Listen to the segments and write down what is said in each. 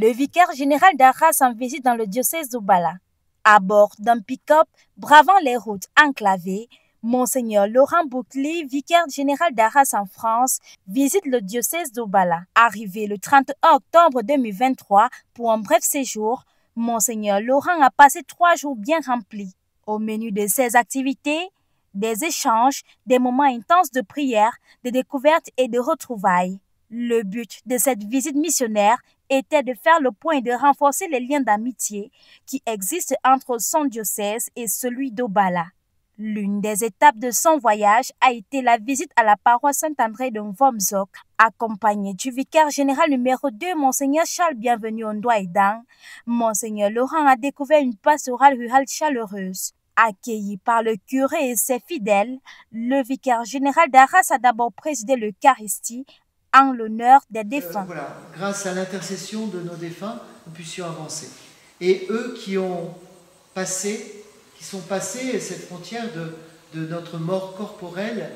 Le vicaire général d'Arras en visite dans le diocèse d'Obala. À bord d'un pick-up bravant les routes enclavées, Monseigneur Laurent Boucli, vicaire général d'Arras en France, visite le diocèse d'Obala. Arrivé le 31 octobre 2023 pour un bref séjour, Monseigneur Laurent a passé 3 jours bien remplis. Au menu de ses activités, des échanges, des moments intenses de prière, de découvertes et de retrouvailles. Le but de cette visite missionnaire était de faire le point et de renforcer les liens d'amitié qui existent entre son diocèse et celui d'Obala. L'une des étapes de son voyage a été la visite à la paroisse Saint-André de Mvomzok, accompagné du vicaire général numéro 2, Monseigneur Charles Bienvenu Ondouaïdan. Monseigneur Laurent a découvert une pastorale rurale chaleureuse. Accueilli par le curé et ses fidèles, le vicaire général d'Arras a d'abord présidé l'Eucharistie en l'honneur des défunts. Voilà, grâce à l'intercession de nos défunts, nous puissions avancer. Et eux qui sont passés cette frontière de notre mort corporelle,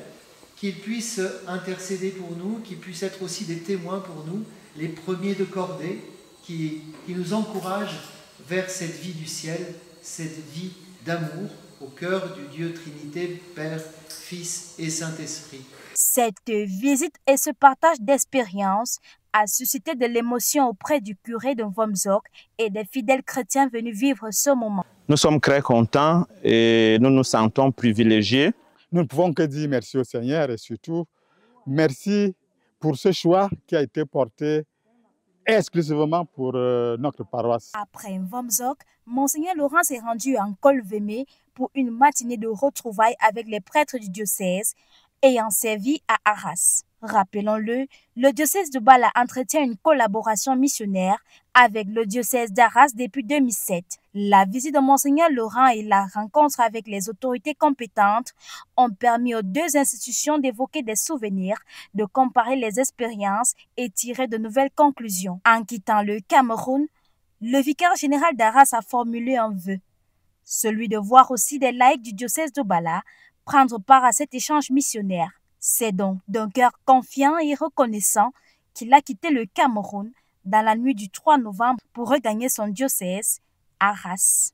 qu'ils puissent intercéder pour nous, qu'ils puissent être aussi des témoins pour nous, les premiers de cordée, qui nous encouragent vers cette vie du ciel, cette vie d'amour au cœur du Dieu Trinité, Père, Fils et Saint-Esprit. Cette visite et ce partage d'expériences a suscité de l'émotion auprès du curé de Mvomzok et des fidèles chrétiens venus vivre ce moment. Nous sommes très contents et nous nous sentons privilégiés. Nous ne pouvons que dire merci au Seigneur et surtout merci pour ce choix qui a été porté exclusivement pour notre paroisse. Après Mvomzok, Monseigneur Laurent s'est rendu en Col-Vémé pour une matinée de retrouvailles avec les prêtres du diocèse ayant servi à Arras. Rappelons-le, le diocèse d'Obala entretient une collaboration missionnaire avec le diocèse d'Arras depuis 2007. La visite de Monseigneur Laurent et la rencontre avec les autorités compétentes ont permis aux deux institutions d'évoquer des souvenirs, de comparer les expériences et tirer de nouvelles conclusions. En quittant le Cameroun, le vicaire général d'Arras a formulé un vœu, celui de voir aussi des laïcs du diocèse d'Obala prendre part à cet échange missionnaire. C'est donc d'un cœur confiant et reconnaissant qu'il a quitté le Cameroun dans la nuit du 3 novembre pour regagner son diocèse, Arras.